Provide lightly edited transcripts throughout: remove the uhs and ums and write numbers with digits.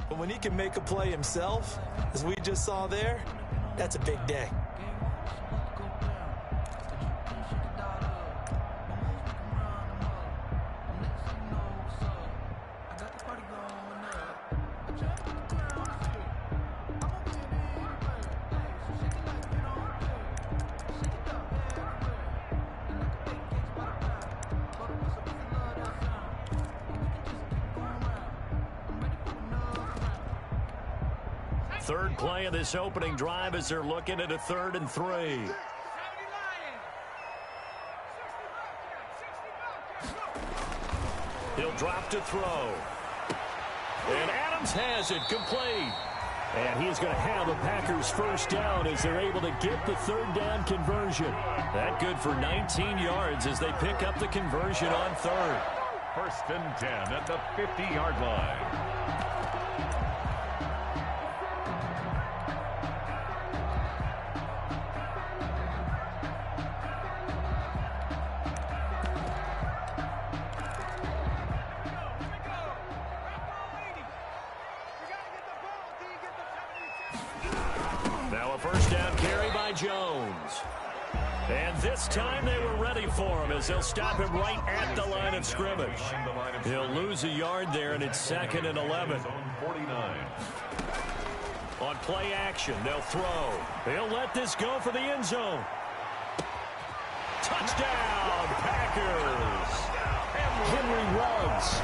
But when he can make a play himself, as we just saw there, that's a big day. Third play of this opening drive as they're looking at a 3rd and 3. He'll drop to throw. And Adams has it complete. And he's going to have a Packers first down as they're able to get the 3rd down conversion. That good for 19 yards as they pick up the conversion on 3rd. 1st and 10 at the 50-yard line. First down carry by Jones. And this time they were ready for him as they'll stop him right at the line of scrimmage. He'll lose a yard there, and it's 2nd and 11. On play action, they'll throw. He'll let this go for the end zone. Touchdown, Packers. Henry runs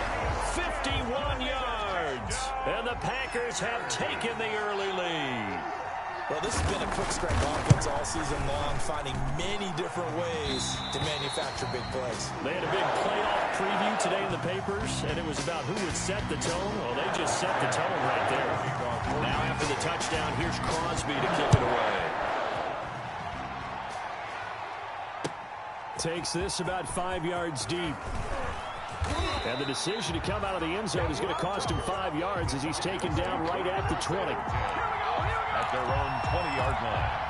51 yards. And the Packers have taken the early lead. Well, this has been a quick strike offense all season long, finding many different ways to manufacture big plays. They had a big playoff preview today in the papers, and it was about who would set the tone. Well, they just set the tone right there. Now after the touchdown, here's Crosby to kick it away. Takes this about 5 yards deep. And the decision to come out of the end zone is going to cost him 5 yards as he's taken down right at the 20. At their own 20-yard line.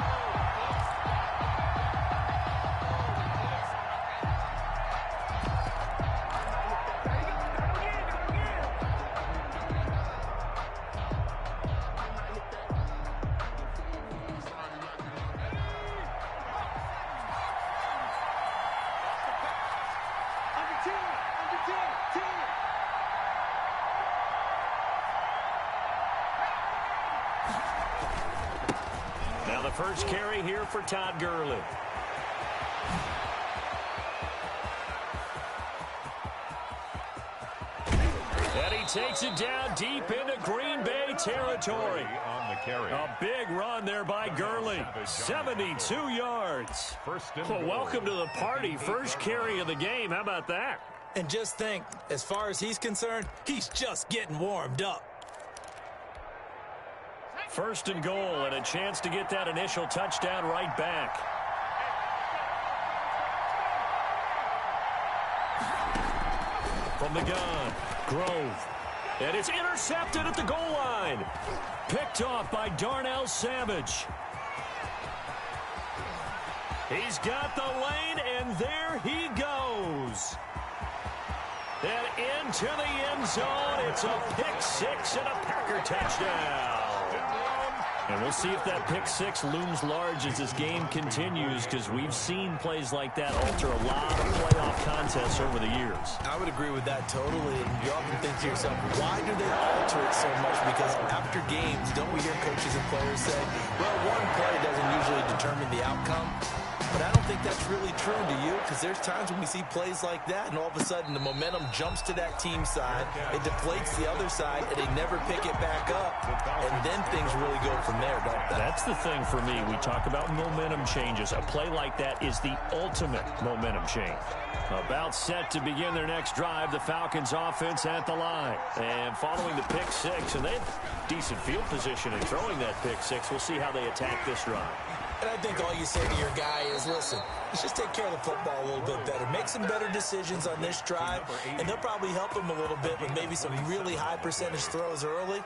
First carry here for Todd Gurley. And he takes it down deep into Green Bay territory. On the carry. A big run there by Gurley. 72 yards. Well, welcome to the party. First carry of the game. How about that? And just think, as far as he's concerned, he's just getting warmed up. 1st and goal, and a chance to get that initial touchdown right back. From the gun, Grove. And it's intercepted at the goal line. Picked off by Darnell Savage. He's got the lane, and there he goes. And into the end zone. It's a pick-6 and a Packer touchdown. And we'll see if that pick-6 looms large as this game continues, because we've seen plays like that alter a lot of playoff contests over the years. I would agree with that totally. And you often think to yourself, why do they alter it so much? Because after games, don't we hear coaches and players say, well, one play doesn't usually determine the outcome. But I don't think that's really true, do you? Because there's times when we see plays like that, and all of a sudden the momentum jumps to that team side, it deflates the other side, and they never pick it back up, and then things really go from there, don't they? That's the thing for me. We talk about momentum changes. A play like that is the ultimate momentum change. About set to begin their next drive, the Falcons offense at the line. And following the pick-6, and they have decent field position in throwing that pick-6. We'll see how they attack this drive. And I think all you say to your guy is, listen, let's just take care of the football a little bit better. Make some better decisions on this drive, and they'll probably help him a little bit with maybe some really high percentage throws early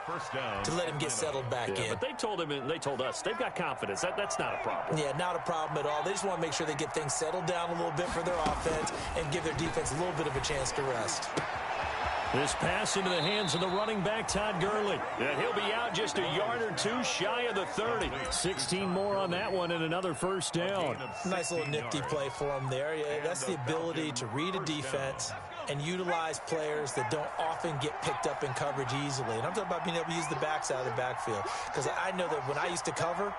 to let him get settled back in. But they told him, and they told us, they've got confidence. That's not a problem. Yeah, not a problem at all. They just want to make sure they get things settled down a little bit for their offense and give their defense a little bit of a chance to rest. This pass into the hands of the running back, Todd Gurley. And he'll be out just a yard or two shy of the 30. 16 more on that one and another first down. Nice little nifty play for him there. Yeah, that's the ability to read a defense and utilize players that don't often get picked up in coverage easily. And I'm talking about being able to use the backs out of the backfield. Because I know that when I used to cover,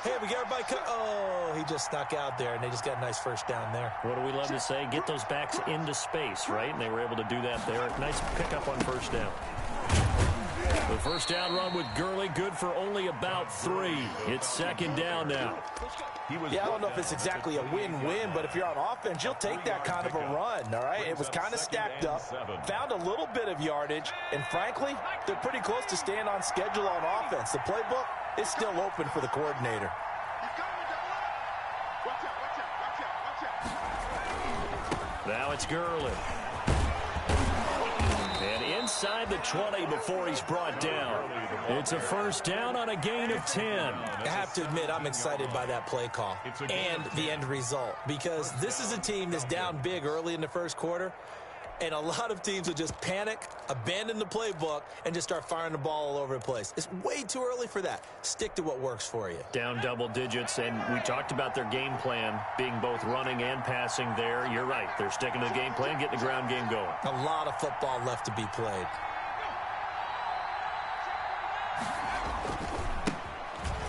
hey, we got everybody oh, he just snuck out there, and they just got a nice first down there. What do we love to say? Get those backs into space, right? And they were able to do that there. Nice pickup on first down. The first down run with Gurley, good for only about 3. It's second down now. Yeah, I don't know if it's exactly a win-win, but if you're on offense, you'll take that kind of a run, all right? It was kind of stacked up, found a little bit of yardage, and frankly, they're pretty close to staying on schedule on offense. The playbook is still open for the coordinator. Now it's Gurley. And inside the 20 before he's brought down. It's a first down on a gain of 10. I have to admit, I'm excited by that play call and the end result, because this is a team that's down big early in the first quarter, and a lot of teams will just panic, abandon the playbook, and just start firing the ball all over the place. It's way too early for that. Stick to what works for you. Down double digits, and we talked about their game plan being both running and passing there. You're right. They're sticking to the game plan, getting the ground game going. A lot of football left to be played.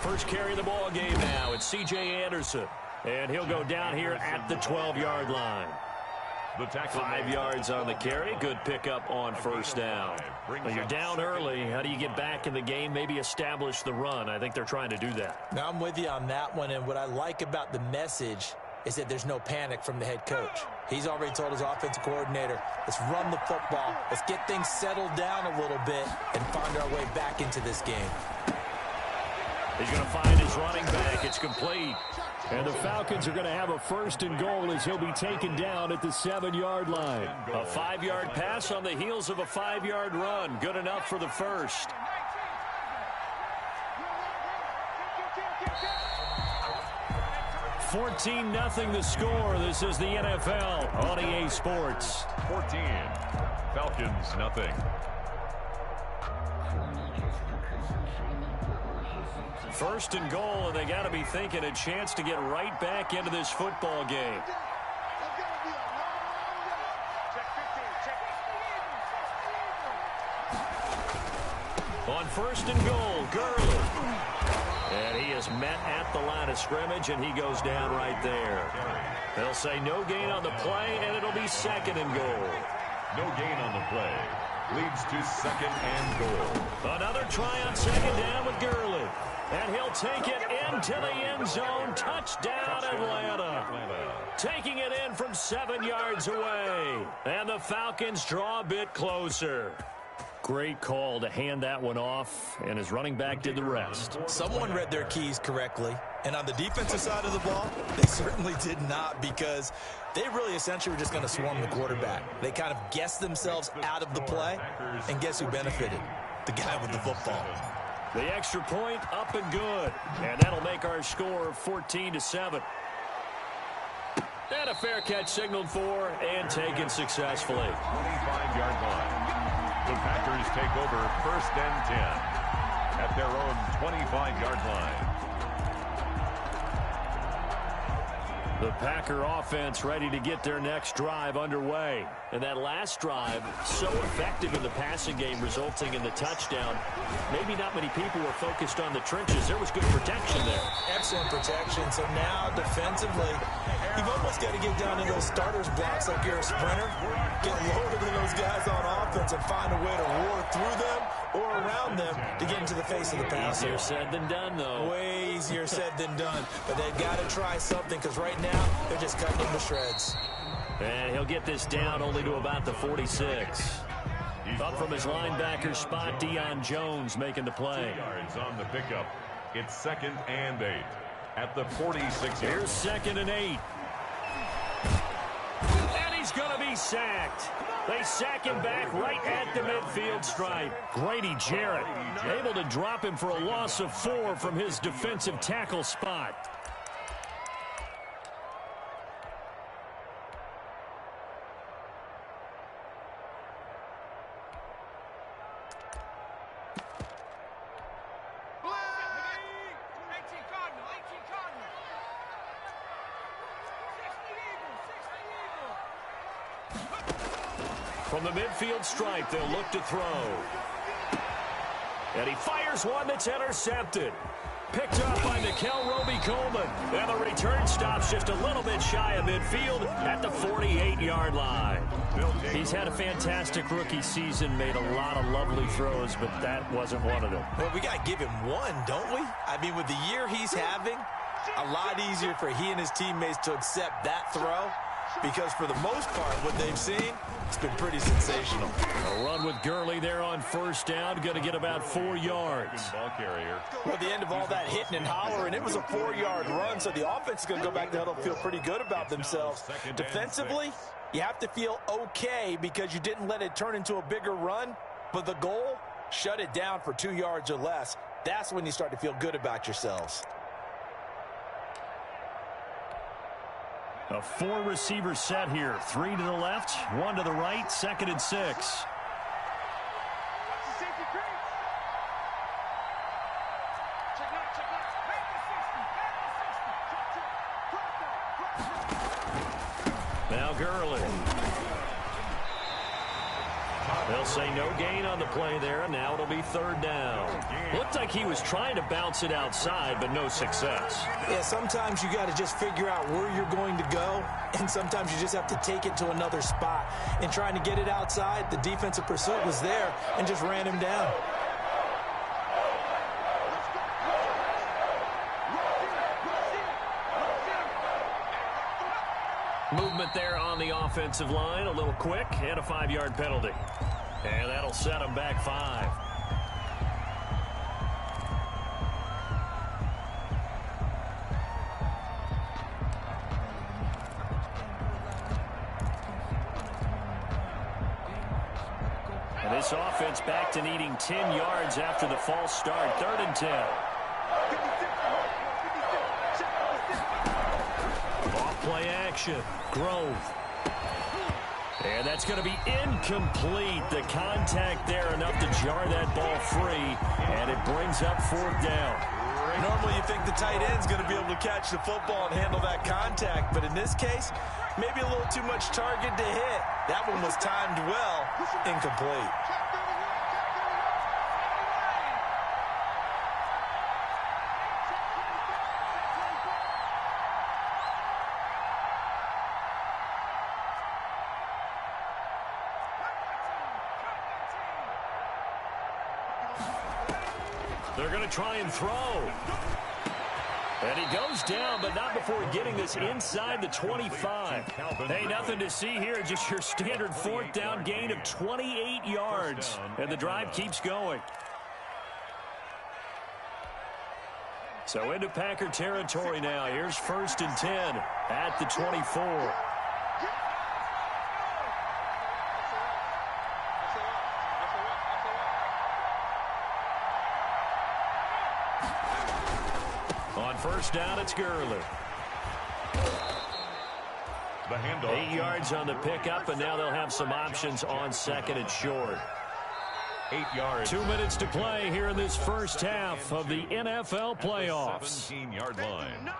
First carry of the ball game now. It's C.J. Anderson, and he'll go down here at the 12-yard line. 5 yards on the carry. Good pickup on first down. Well, you're down early. How do you get back in the game? Maybe establish the run. I think they're trying to do that. Now, I'm with you on that one, and what I like about the message is that there's no panic from the head coach. He's already told his offensive coordinator, let's run the football. Let's get things settled down a little bit and find our way back into this game. He's going to find his running back. It's complete. And the Falcons are going to have a first and goal as he'll be taken down at the 7-yard line. A 5-yard pass on the heels of a 5-yard run. Good enough for the first. $14-0 the score. This is the NFL on EA Sports. 14. Falcons, nothing. First and goal, and they got to be thinking a chance to get right back into this football game. On first and goal, Gurley. And he is met at the line of scrimmage, and he goes down right there. They'll say no gain on the play, and it'll be second and goal. No gain on the play. Leads to second and goal. Another try on second down with Gurley. And he'll take it into the end zone. Touchdown, Atlanta. Taking it in from 7 yards away. And the Falcons draw a bit closer. Great call to hand that one off, and his running back did the rest. Someone read their keys correctly, and on the defensive side of the ball, they certainly did not, because they really essentially were just going to swarm the quarterback. They kind of guessed themselves out of the play, and guess who benefited? The guy with the football. The extra point up and good, and that'll make our score 14-7. And a fair catch signaled for and taken successfully. 25-yard line. The Packers take over first and 10 at their own 25-yard line. The Packer offense ready to get their next drive underway. And that last drive, so effective in the passing game, resulting in the touchdown. Maybe not many people were focused on the trenches. There was good protection there. Excellent protection. So now, defensively, you've almost got to get down to those starters blocks like you're a sprinter. Get loaded in those guys on offense and find a way to roar through them or around them to get into the face of the passer. Easier said than done, though. Way easier said than done. But they've got to try something, because right now they're just cutting them to shreds. And he'll get this down only to about the 46. Up from his linebacker spot, Deion Jones making the play. 2 yards on the pickup. It's second and 8 at the 46. Here's second and 8. And he's going to be sacked. They sack him back right at the midfield stripe. Grady Jarrett able to drop him for a loss of 4 from his defensive tackle spot. From the midfield stripe, they'll look to throw. And he fires one that's intercepted. Picked up by Mikel Roby-Coleman. And the return stops just a little bit shy of midfield at the 48-yard line. He's had a fantastic rookie season, made a lot of lovely throws, but that wasn't one of them. Well, we got to give him one, don't we? I mean, with the year he's having, a lot easier for he and his teammates to accept that throw, because for the most part, what they've seen, it's been pretty sensational. A run with Gurley there on first down, going to get about 4 yards. Ball carrier. Well, at the end of all that hitting and hollering, it was a 4-yard run, so the offense is going to go back to huddle and feel pretty good about themselves. Defensively, you have to feel okay because you didn't let it turn into a bigger run, but the goal, shut it down for 2 yards or less. That's when you start to feel good about yourselves. A 4-receiver set here. 3 to the left, 1 to the right, 2nd and 6. Now Gurley. They'll say no gain on the play there, and now it'll be 3rd down. Looked like he was trying to bounce it outside, but no success. Yeah, sometimes you got to just figure out where you're going to go, and sometimes you just have to take it to another spot. In trying to get it outside, the defensive pursuit was there and just ran him down. Movement there on the offensive line, a little quick, and a 5-yard penalty. And that'll set him back 5. And this offense back to needing 10 yards after the false start. 3rd and 10. Off-play action. Grove. And that's going to be incomplete. The contact there enough to jar that ball free, and it brings up 4th down. Normally you think the tight end's going to be able to catch the football and handle that contact, but in this case, maybe a little too much target to hit. That one was timed well, incomplete. They're going to try and throw. And he goes down, but not before getting this inside the 25. Hey, nothing to see here, just your standard 4th down gain of 28 yards. And the drive keeps going. So into Packer territory now. Here's 1st and 10 at the 24. On first down, it's Gurley. The handoff. 8 yards on the pickup, and now they'll have some options on 2nd and short. 8 yards. 2 minutes to play here in this first half of the NFL playoffs. 17-yard line.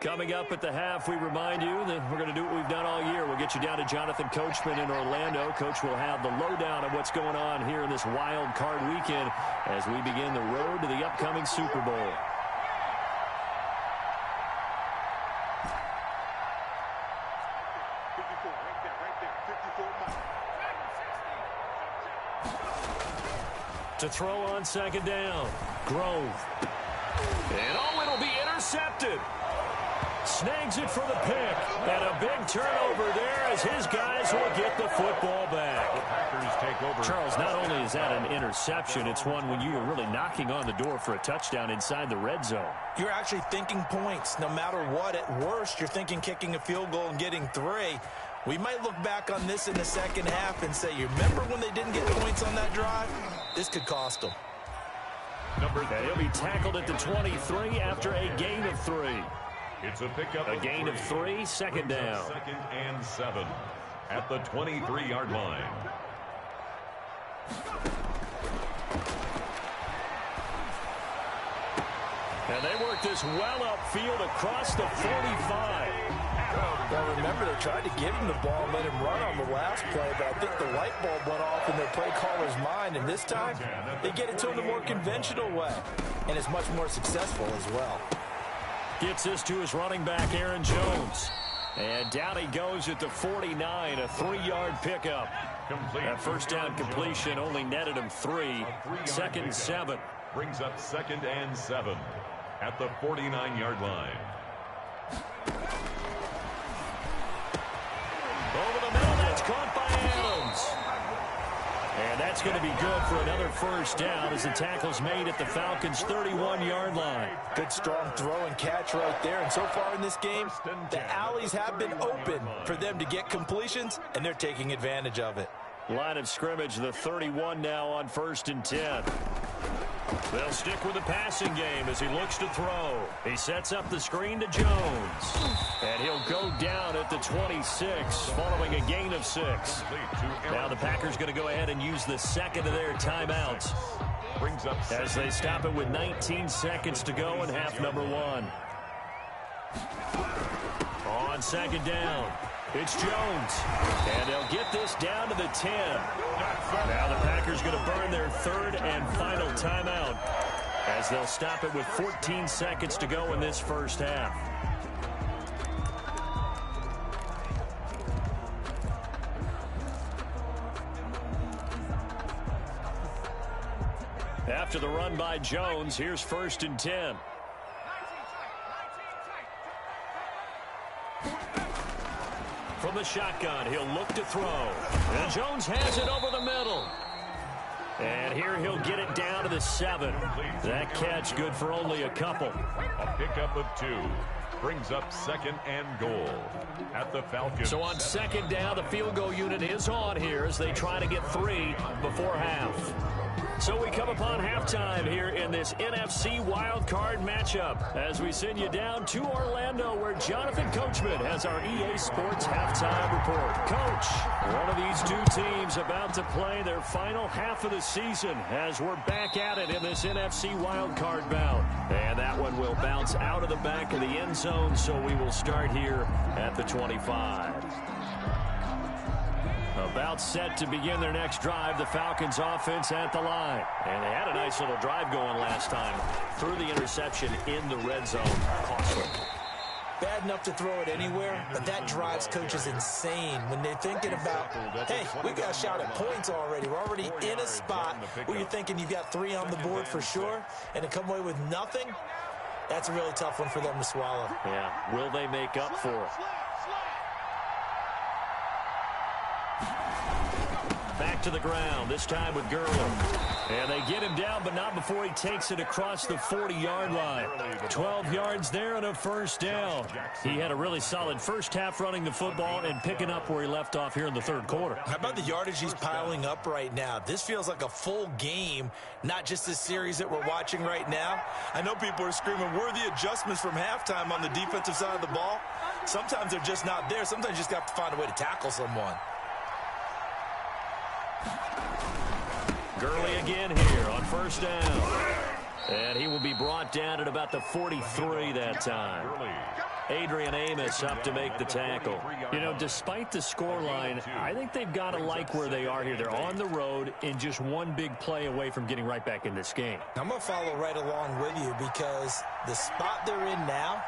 Coming up at the half, we remind you that we're going to do what we've done all year. We'll get you down to Jonathan Coachman in Orlando. Coach will have the lowdown of what's going on here in this wild card weekend as we begin the road to the upcoming Super Bowl. To throw on 2nd down, Grove. And oh, it'll be intercepted. Snags it for the pick, and a big turnover there as his guys will get the football back. The Packers take over. Charles, not only is that an interception, it's one when you are really knocking on the door for a touchdown inside the red zone. You're actually thinking points. No matter what, at worst, you're thinking kicking a field goal and getting 3. We might look back on this in the second half and say, you remember when they didn't get points on that drive? This could cost them. And he'll be tackled at the 23 after a gain of 3. It's a pickup. A gain of 3, 2nd down. 2nd and 7 at the 23-yard line. And they work this well upfield across the 45. Well, remember, they tried to give him the ball and let him run on the last play, but I think the light bulb went off in their play caller's mind, and this time they get it to him the more conventional way, and it's much more successful as well. Gets this to his running back, Aaron Jones. And down he goes at the 49, a 3-yard pickup. That first down completion only netted him 3. Second and 7. Brings up 2nd and 7 at the 49-yard line. Over the middle, that's caught by Adams. And that's going to be good for another first down as the tackle's made at the Falcons' 31-yard line. Good strong throw and catch right there. And so far in this game, the alleys have been open for them to get completions, and they're taking advantage of it. Line of scrimmage, the 31 now on 1st and 10. They'll stick with the passing game as he looks to throw. He sets up the screen to Jones. And he'll go down at the 26 following a gain of 6. Now the Packers going to go ahead and use the second of their timeouts as they stop it with 19 seconds to go in half number 1. On 2nd down, it's Jones. And they'll get this down to the 10. Now the Packers going to burn their 3rd and final timeout as they'll stop it with 14 seconds to go in this first half. After the run by Jones, here's 1st and 10. From the shotgun, he'll look to throw. And Jones has it over the middle. And here he'll get it down to the 7. That catch good for only a couple. A pickup of 2. Brings up 2nd and goal at the Falcons. So on 2nd down, the field goal unit is on here as they try to get 3 before half. So we come upon halftime here in this NFC wildcard matchup as we send you down to Orlando where Jonathan Coachman has our EA Sports halftime report. Coach, one of these two teams about to play their final half of the season as we're back at it in this NFC wildcard bout. And that one will bounce out of the back of the end zone, so we will start here at the 25. About set to begin their next drive, the Falcons offense at the line. And they had a nice little drive going last time. Threw the interception in the red zone. Costly. Bad enough to throw it anywhere, but that drives coaches insane when they're thinking about, hey, we've got a shot at points already. We're already in a spot where you're thinking you've got 3 on the board for sure, and to come away with nothing, that's a really tough one for them to swallow. Yeah, will they make up for it? Back to the ground, this time with Gurley. And they get him down, but not before he takes it across the 40-yard line. 12 yards there and a first down. He had a really solid first half running the football and picking up where he left off here in the 3rd quarter. How about the yardage he's piling up right now? This feels like a full game, not just this series that we're watching right now. I know people are screaming, where are the adjustments from halftime on the defensive side of the ball? Sometimes they're just not there. Sometimes you just got to find a way to tackle someone. Gurley again here on first down. And he will be brought down at about the 43 that time. Adrian Amos up to make the tackle. You know, despite the scoreline, I think they've got to like where they are here. They're on the road and just one big play away from getting right back in this game. I'm going to follow right along with you because the spot they're in now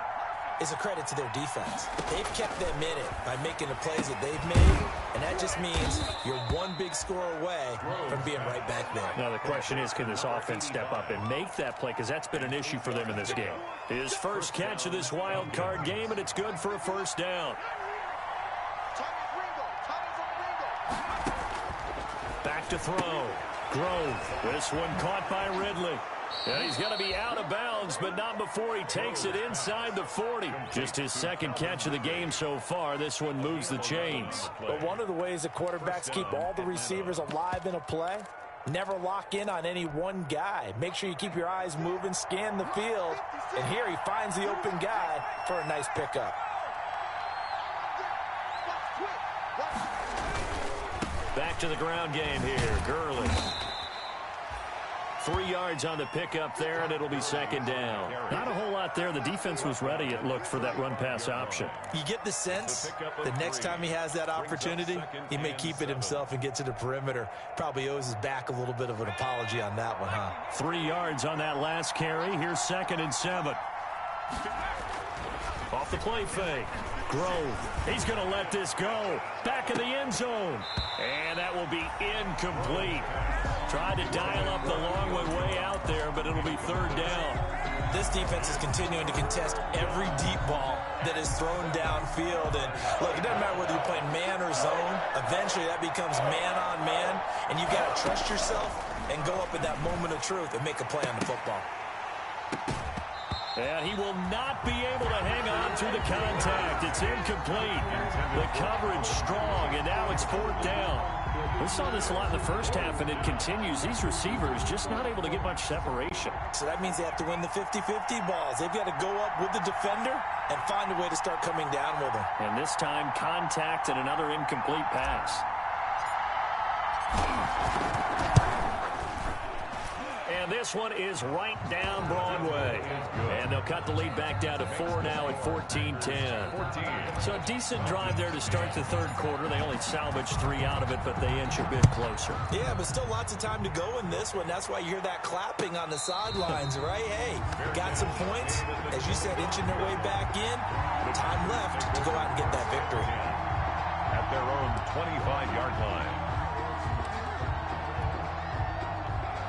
is a credit to their defense. They've kept them in it by making the plays that they've made, and that just means you're one big score away from being right back there. Now the question is, can this offense step up and make that play? Because that's been an issue for them in this game. His first catch of this wild card game, and it's good for a first down. Back to throw. Grove. This one caught by Ridley. And he's going to be out of bounds, but not before he takes it inside the 40. Just his 2nd catch of the game so far. This one moves the chains. But one of the ways that quarterbacks keep all the receivers alive in a play, never lock in on any one guy. Make sure you keep your eyes moving, scan the field. And here he finds the open guy for a nice pickup. Back to the ground game here. Gurley. 3 yards on the pickup there, and it'll be second down. Not a whole lot there. The defense was ready, it looked, for that run-pass option. You get the sense that next time he has that opportunity, he may keep it himself and get to the perimeter. Probably owes his back a little bit of an apology on that one, huh? 3 yards on that last carry. Here's 2nd and 7. Off the play fake. Grove. He's going to let this go. Back in the end zone. And that will be incomplete. Tried to dial up the long way out there, but it'll be 3rd down. This defense is continuing to contest every deep ball that is thrown downfield. And look, it doesn't matter whether you're playing man or zone. Eventually that becomes man on man. And you've got to trust yourself and go up in that moment of truth and make a play on the football. And he will not be able to hang on through the contact. It's incomplete. The coverage strong, and now it's 4th down. We saw this a lot in the first half, and it continues. These receivers just not able to get much separation. So that means they have to win the 50-50 balls. They've got to go up with the defender and find a way to start coming down with them. And this time, contact and another incomplete pass. And this one is right down Broadway. And they'll cut the lead back down to 4 now at 14-10. So a decent drive there to start the 3rd quarter. They only salvaged 3 out of it, but they inch a bit closer. Yeah, but still lots of time to go in this one. That's why you hear that clapping on the sidelines, right? Hey, got some points. As you said, inching their way back in. Time left to go out and get that victory. At their own 25-yard line.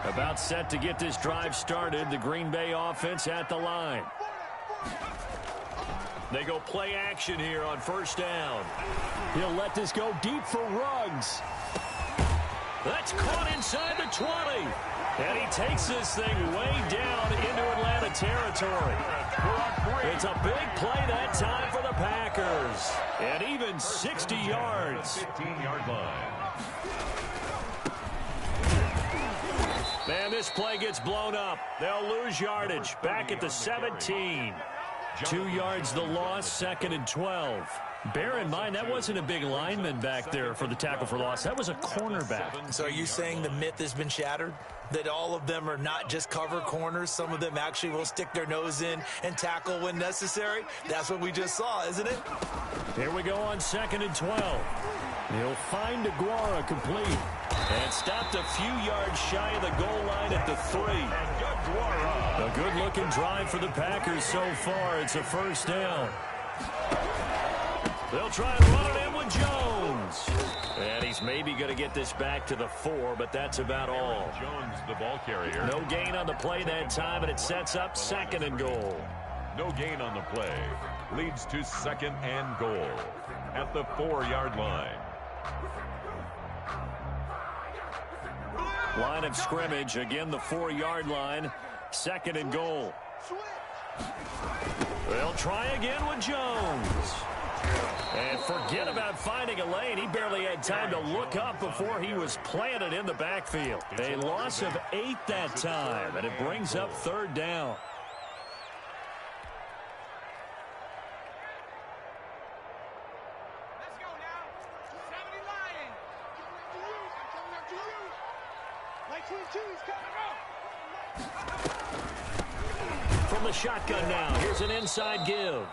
About set to get this drive started. The Green Bay offense at the line. They go play action here on 1st down. He'll let this go deep for Ruggs. That's caught inside the 20. And he takes this thing way down into Atlanta territory. It's a big play that time for the Packers. And even 60 yards. 15-yard line. Man, this play gets blown up. They'll lose yardage. Back at the 17. 2 yards the loss, 2nd and 12. Bear in mind, that wasn't a big lineman back there for the tackle for loss. That was a cornerback. So are you saying the myth has been shattered? That all of them are not just cover corners? Some of them actually will stick their nose in and tackle when necessary? That's what we just saw, isn't it? Here we go on 2nd and 12. He'll find Aguara complete. And stopped a few yards shy of the goal line at the 3. A good-looking drive for the Packers so far. It's a 1st down. They'll try and run it in with Jones. And he's maybe going to get this back to the 4, but that's about all. Jones, the ball carrier. No gain on the play that time, and it sets up 2nd and goal. No gain on the play. Leads to 2nd and goal at the 4-yard line. Line of scrimmage, again the 4-yard line, 2nd and goal. They'll try again with Jones. And forget about finding a lane. He barely had time to look up before he was planted in the backfield. A loss of 8 that time, and it brings up 3rd down. From the shotgun now, here's an inside give.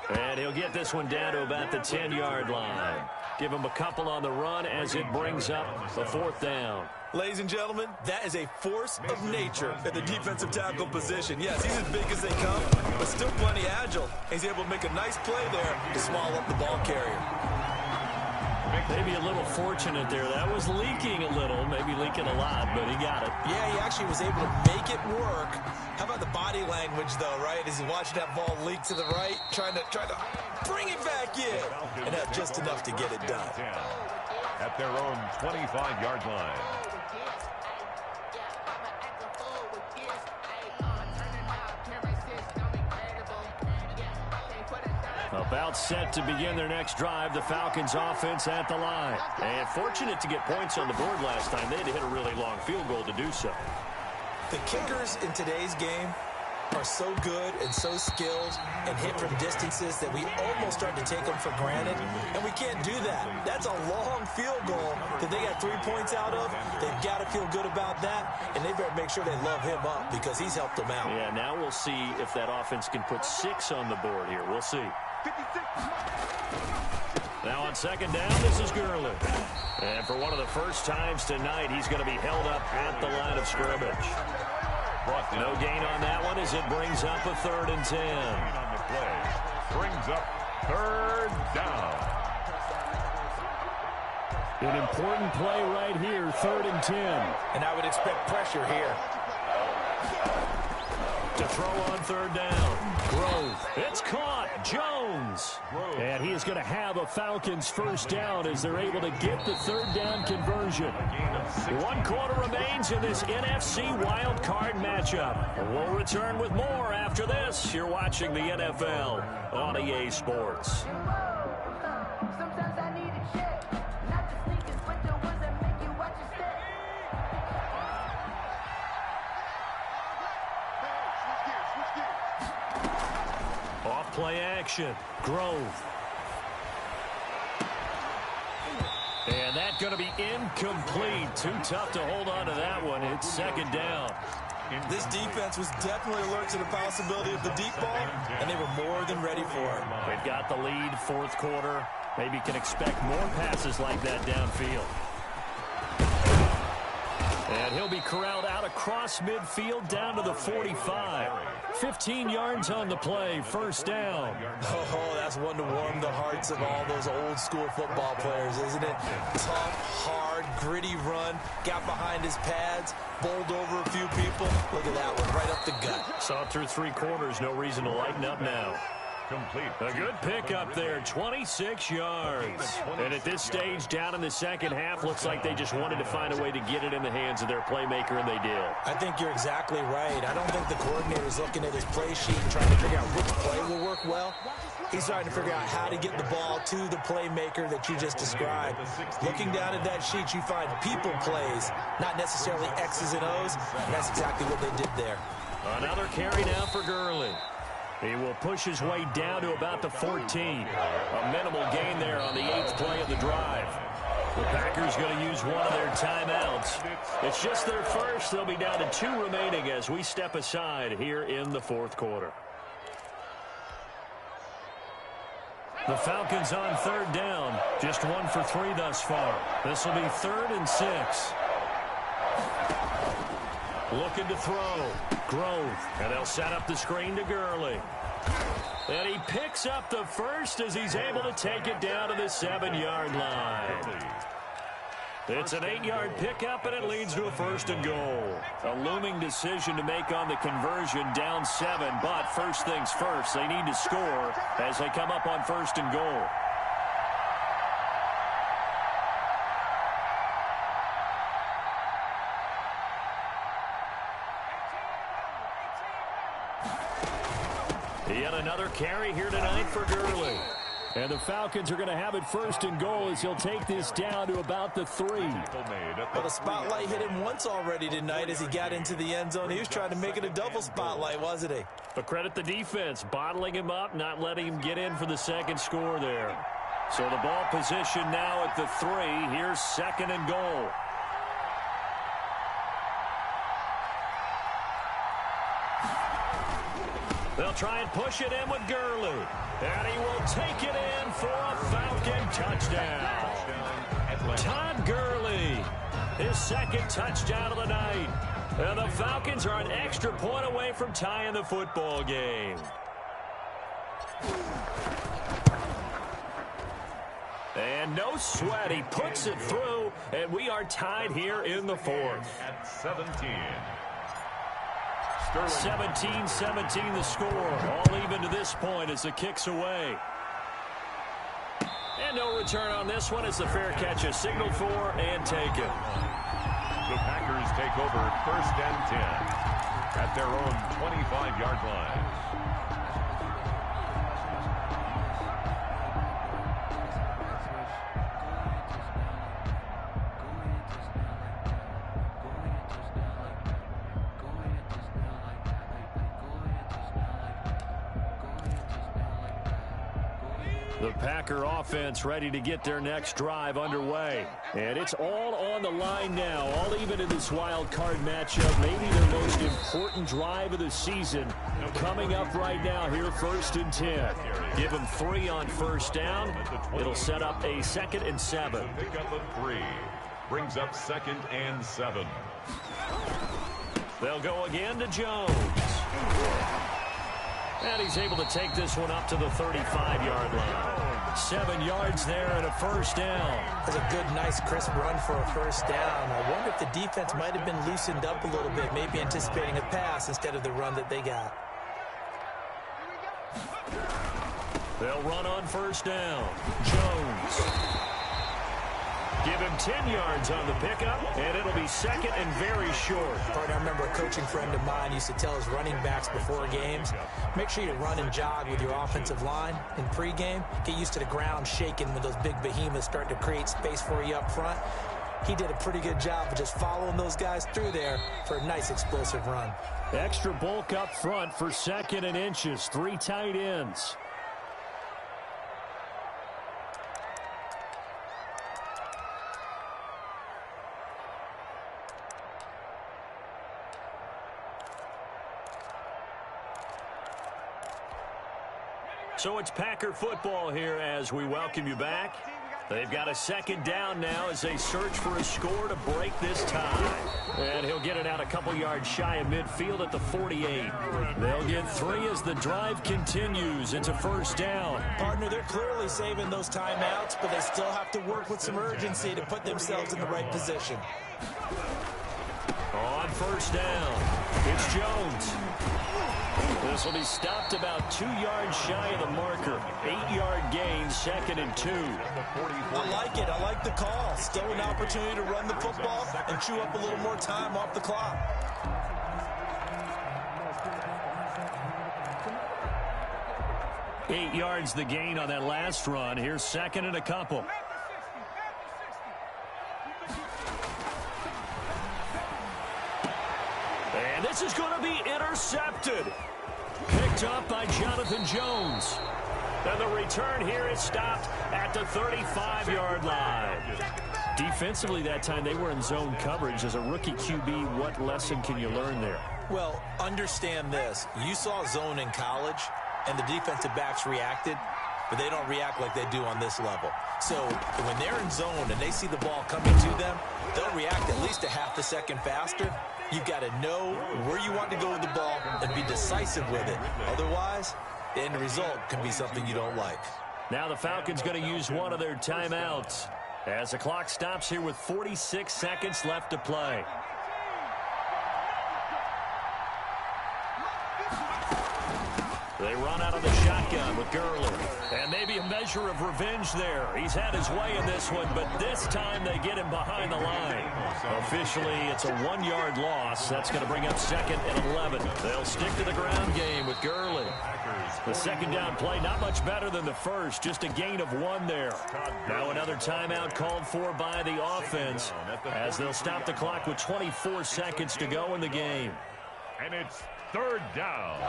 And he'll get this one down to about the 10-yard line. Give him a couple on the run as it brings up the 4th down. Ladies and gentlemen, that is a force of nature at the defensive tackle position. Yes, he's as big as they come, but still plenty agile. He's able to make a nice play there to swallow up the ball carrier. Maybe a little fortunate there. That was leaking a little, maybe leaking a lot, but he got it. Yeah, he actually was able to make it work. How about the body language, though, right? As he watched that ball leak to the right, trying to bring it back in, and have just enough to get it done. At their own 25-yard line. About set to begin their next drive. The Falcons offense at the line. And fortunate to get points on the board last time. They had to hit a really long field goal to do so. The kickers in today's game are so good and so skilled and hit from distances that we almost start to take them for granted, and we can't do that. That's a long field goal that they got 3 points out of. They've got to feel good about that, and they better make sure they love him up because he's helped them out. Yeah, now we'll see if that offense can put 6 on the board here. We'll see. Now on second down, this is Gurley. And for one of the first times tonight, he's going to be held up at the line of scrimmage. No gain on that one as it brings up a 3rd and 10. On the play. Brings up 3rd down. An important play right here, 3rd and 10. And I would expect pressure here. To throw on 3rd down. Grove. It's caught. Jones. And he is going to have a Falcons first down as they're able to get the 3rd down conversion. 1 quarter remains in this NFC wild card matchup. We'll return with more after this. You're watching the NFL on EA Sports. Play action. Grove. And that's going to be incomplete. Too tough to hold on to that one. It's 2nd down. This defense was definitely alert to the possibility of the deep ball, and they were more than ready for it. They've got the lead, 4th quarter. Maybe can expect more passes like that downfield. And he'll be corralled out across midfield down to the 45. 15 yards on the play, 1st down. Oh, that's one to warm the hearts of all those old school football players, isn't it? Tough, hard, gritty run, got behind his pads, bowled over a few people. Look at that one, right up the gut. Saw it through 3 quarters, no reason to lighten up now. Complete. A good pickup there, 26 yards. And at this stage, down in the second half, looks like they just wanted to find a way to get it in the hands of their playmaker, and they did. I think you're exactly right. I don't think the coordinator's looking at his play sheet and trying to figure out which play will work well. He's trying to figure out how to get the ball to the playmaker that you just described. Looking down at that sheet, you find people plays, not necessarily X's and O's, and that's exactly what they did there. Another carry now for Gurley. He will push his way down to about the 14. A minimal gain there on the 8th play of the drive. The Packers going to use one of their timeouts. It's just their first. They'll be down to 2 remaining as we step aside here in the 4th quarter. The Falcons on 3rd down. Just 1 for 3 thus far. This will be 3rd and 6. Looking to throw. Grove. And they'll set up the screen to Gurley. And he picks up the first as he's able to take it down to the 7-yard line. It's an 8-yard pickup, and it leads to a 1st and goal. A looming decision to make on the conversion, down 7. But first things first, they need to score as they come up on 1st and goal. Yet another carry here tonight for Gurley. And the Falcons are going to have it 1st and goal as he'll take this down to about the 3. Well, the spotlight hit him once already tonight as he got into the end zone. He was trying to make it a double spotlight, wasn't he? But credit the defense, bottling him up, not letting him get in for the 2nd score there. So the ball position now at the 3. Here's 2nd and goal. They'll try and push it in with Gurley. And he will take it in for a Falcon touchdown. Todd Gurley, his 2nd touchdown of the night. And the Falcons are an extra point away from tying the football game. And no sweat, he puts it through, and we are tied here in the 4th. At 17. 17-17 the score. All even to this point as the kick's away. And no return on this one as the fair catch is signaled for and taken. The Packers take over 1st and 10 at their own 25-yard line. The Packer offense ready to get their next drive underway. And it's all on the line now, all even in this wild card matchup. Maybe their most important drive of the season coming up right now here, 1st and 10. Give them 3 on first down. It'll set up a 2nd and 7. Pick up a 3. Brings up 2nd and 7. They'll go again to Jones. And he's able to take this one up to the 35-yard line. 7 yards there and a first down. That's a good, nice, crisp run for a first down. I wonder if the defense might have been loosened up a little bit, maybe anticipating a pass instead of the run that they got. They'll run on first down. Jones. Give him 10 yards on the pickup, and it'll be 2nd and very short. Partner, I remember a coaching friend of mine used to tell his running backs before games, make sure you run and jog with your offensive line in pregame. Get used to the ground shaking when those big behemoths start to create space for you up front. He did a pretty good job of just following those guys through there for a nice explosive run. Extra bulk up front for 2nd and inches. 3 tight ends. So it's Packer football here as we welcome you back. They've got a 2nd down now as they search for a score to break this tie. And he'll get it out a couple yards shy of midfield at the 48. They'll get 3 as the drive continues into first down. Partner, they're clearly saving those timeouts, but they still have to work with some urgency to put themselves in the right position. On first down, it's Jones. This will be stopped about 2 yards shy of the marker. 8-yard gain, 2nd and 2. I like it. I like the call. Still an opportunity to run the football and chew up a little more time off the clock. Eight yards the gain on that last run. Here's 2nd and a couple. And this is going to be intercepted. Picked up by Jonathan Jones. And the return here is stopped at the 35-yard line. Defensively that time, they were in zone coverage. As a rookie QB, what lesson can you learn there? Well, understand this. You saw zone in college, and the defensive backs reacted, but they don't react like they do on this level. So when they're in zone and they see the ball coming to them, they'll react at least a half a second faster. You've got to know where you want to go with the ball and be decisive with it. Otherwise, the end result can be something you don't like. Now the Falcons going to use one of their timeouts as the clock stops here with 46 seconds left to play. They run out of the shotgun with Gurley. And maybe a measure of revenge there. He's had his way in this one, but this time they get him behind the line. Officially, it's a 1-yard loss. That's going to bring up 2nd and 11. They'll stick to the ground game with Gurley. The 2nd down play, not much better than the first, just a gain of 1 there. Now another timeout called for by the offense as they'll stop the clock with 24 seconds to go in the game. And it's 3rd down.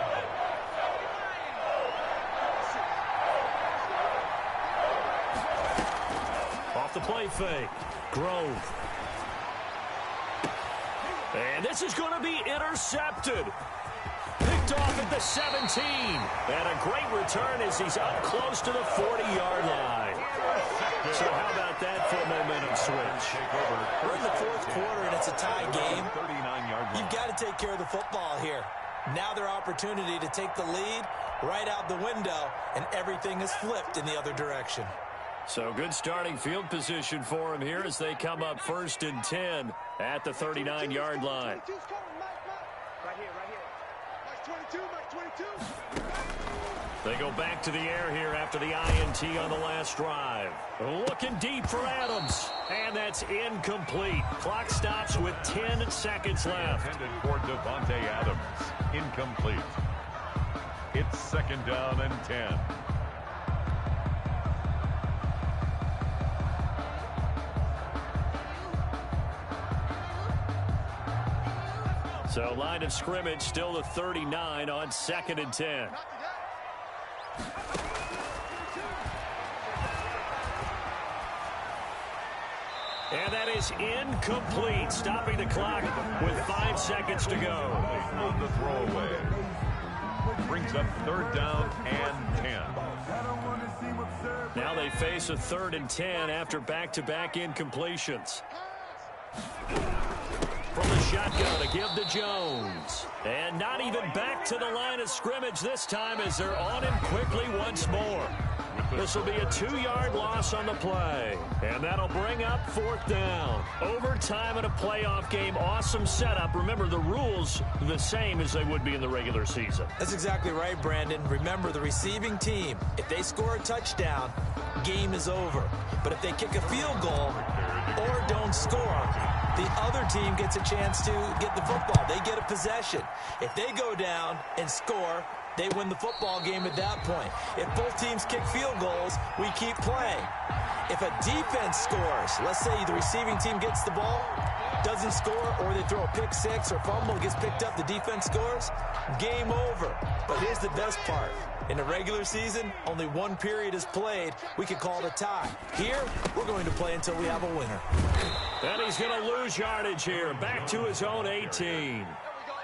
Off the play fake. Grove. And this is going to be intercepted. Picked off at the 17. And a great return as he's up close to the 40-yard line. So how about that for a momentum switch? We're in the 4th quarter and it's a tie game. You've got to take care of the football here. Now their opportunity to take the lead right out the window, and everything is flipped in the other direction. So good starting field position for him here as they come up 1st and 10 at the 39-yard line. They go back to the air here after the INT on the last drive. Looking deep for Adams, and that's incomplete. Clock stops with 10 seconds left. Intended for Devontae Adams. Incomplete. It's 2nd down and 10. So line of scrimmage still the 39 on 2nd and 10. And that is incomplete, stopping the clock with 5 seconds to go. On the throwaway. Brings up 3rd down and 10. Now they face a 3rd and 10 after back-to-back incompletions. From the shotgun, a give to Jones. And not even back to the line of scrimmage this time as they're on him quickly once more. This will be a 2-yard loss on the play. And that'll bring up 4th down. Overtime in a playoff game. Awesome setup. Remember, the rules the same as they would be in the regular season. That's exactly right, Brandon. Remember, the receiving team, if they score a touchdown, game is over. But if they kick a field goal or don't score, the other team gets a chance to get the football. They get a possession. If they go down and score, they win the football game at that point. If both teams kick field goals, we keep playing. If a defense scores, let's say the receiving team gets the ball, doesn't score, or they throw a pick six or fumble, gets picked up, the defense scores, game over. But here's the best part. In the regular season, only one period is played. We could call it a tie. Here, we're going to play until we have a winner. And he's going to lose yardage here, back to his own 18.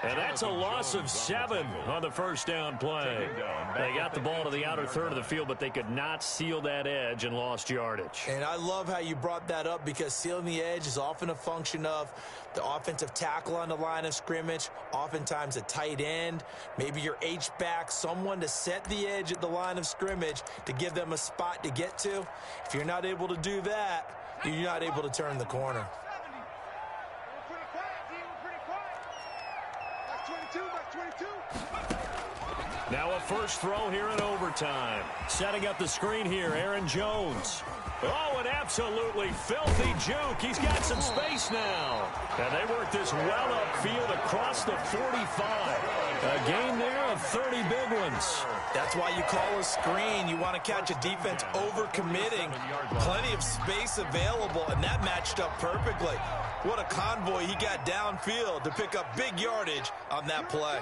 And that's a loss of 7 on the first down play. They got the ball to the outer third of the field, but they could not seal that edge and lost yardage. And I love how you brought that up because sealing the edge is often a function of the offensive tackle on the line of scrimmage, oftentimes a tight end, maybe your H-back, someone to set the edge at the line of scrimmage to give them a spot to get to. If you're not able to do that, you're not able to turn the corner. Now a first throw here in overtime. Setting up the screen here, Aaron Jones. Oh, an absolutely filthy juke. He's got some space now. And they work this well upfield across the 45. A gain there of 30 big ones. That's why you call a screen. You want to catch a defense over-committing. Plenty of space available, and that matched up perfectly. What a convoy he got downfield to pick up big yardage on that play.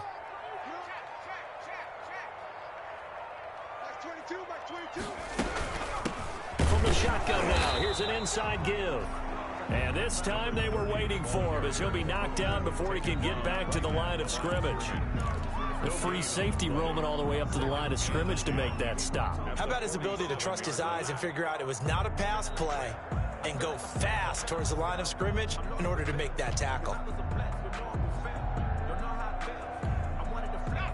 From the shotgun now, here's an inside give. And this time they were waiting for him as he'll be knocked down before he can get back to the line of scrimmage. The free safety roaming all the way up to the line of scrimmage to make that stop. How about his ability to trust his eyes and figure out it was not a pass play and go fast towards the line of scrimmage in order to make that tackle?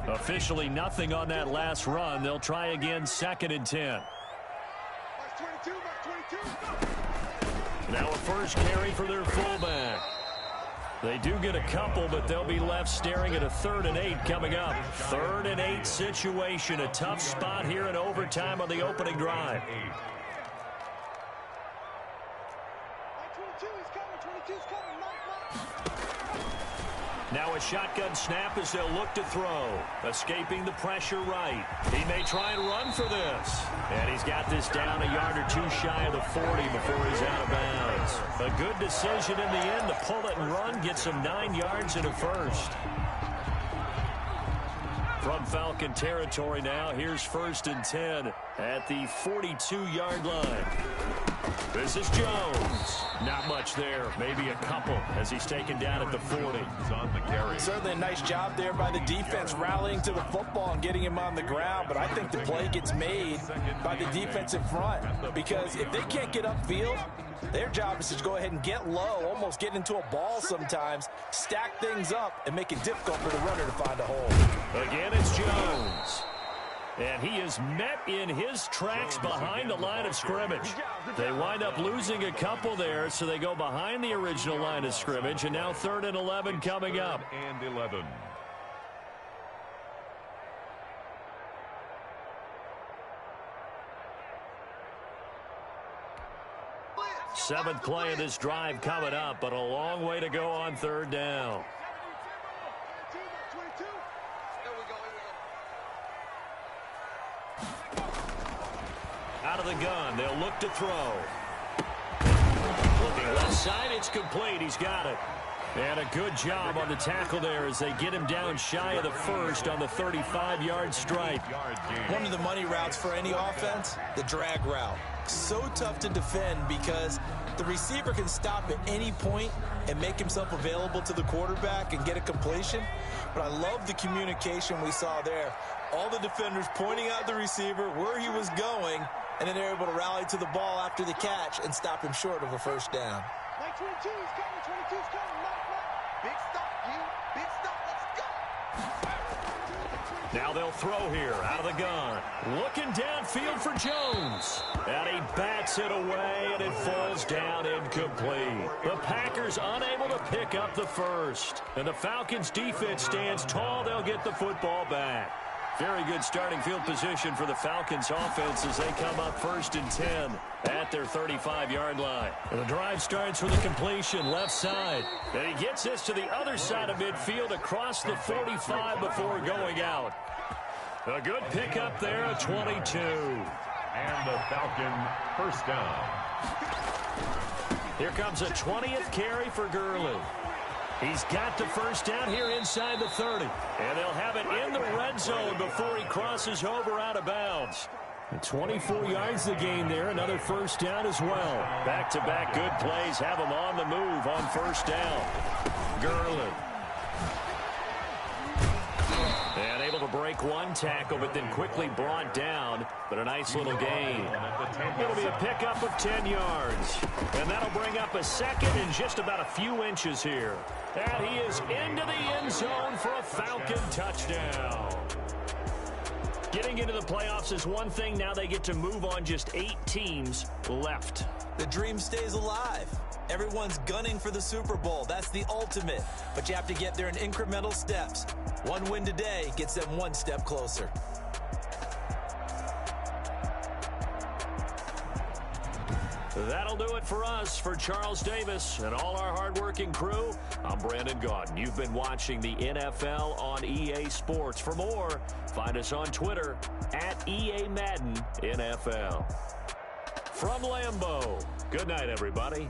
Officially nothing on that last run. They'll try again, 2nd and 10. Now a first carry for their fullback. They do get a couple, but they'll be left staring at a 3rd and 8 coming up. 3rd and 8 situation. A tough spot here in overtime on the opening drive. Now a shotgun snap as they'll look to throw. Escaping the pressure right. He may try and run for this. And he's got this down a yard or two shy of the 40 before he's out of bounds. A good decision in the end to pull it and run. Gets him 9 yards and a first. From Falcon territory now, here's 1st and 10 at the 42-yard line. This is Jones. Not much there. Maybe a couple as he's taken down at the 40. On the carry. Certainly a nice job there by the defense rallying to the football and getting him on the ground, but I think the play gets made by the defensive front because if they can't get upfield, their job is to go ahead and get low, almost get into a ball sometimes, stack things up, and make it difficult for the runner to find a hole. Again, it's Jones. And he is met in his tracks behind the line of scrimmage. They wind up losing a couple there, so they go behind the original line of scrimmage, and now 3rd and 11 coming up. And 11. Seventh play of this drive coming up, but a long way to go on 3rd down. Out of the gun, they'll look to throw. Looking left side, it's complete. He's got it. And a good job on the tackle there as they get him down shy of the first on the 35-yard stripe. One of the money routes for any offense, the drag route. So tough to defend because the receiver can stop at any point and make himself available to the quarterback and get a completion. But I love the communication we saw there. All the defenders pointing out the receiver, where he was going, and then they're able to rally to the ball after the catch and stop him short of a first down. 22's coming, 22's coming. Big stop, G. Big stop. Let's go. Now they'll throw here out of the gun. Looking downfield for Jones. And he bats it away, and it falls down incomplete. The Packers unable to pick up the first. And the Falcons' defense stands tall. They'll get the football back. Very good starting field position for the Falcons offense as they come up 1st and 10 at their 35-yard line. And the drive starts with a completion left side. And he gets this to the other side of midfield across the 45 before going out. A good pickup there at 22. And the Falcon first down. Here comes a 20th carry for Gurley. He's got the first down here inside the 30. And they'll have it in the red zone before he crosses over out of bounds. 24 yards the gain there. Another first down as well. Back-to-back good plays have him on the move on first down. Gurley. And able to break one tackle, but then quickly brought down. But a nice little gain. It'll be a pickup of 10 yards. And that'll bring up a second and just about a few inches here. And he is into the end zone for a Falcon touchdown. Getting into the playoffs is one thing. Now they get to move on. Just 8 teams left. The dream stays alive. Everyone's gunning for the Super Bowl. That's the ultimate. But you have to get there in incremental steps. One win today gets them one step closer. That'll do it for us. For Charles Davis and all our hardworking crew, I'm Brandon Gaudin. You've been watching the NFL on EA Sports. For more, find us on Twitter at EA Madden NFL. From Lambeau, good night, everybody.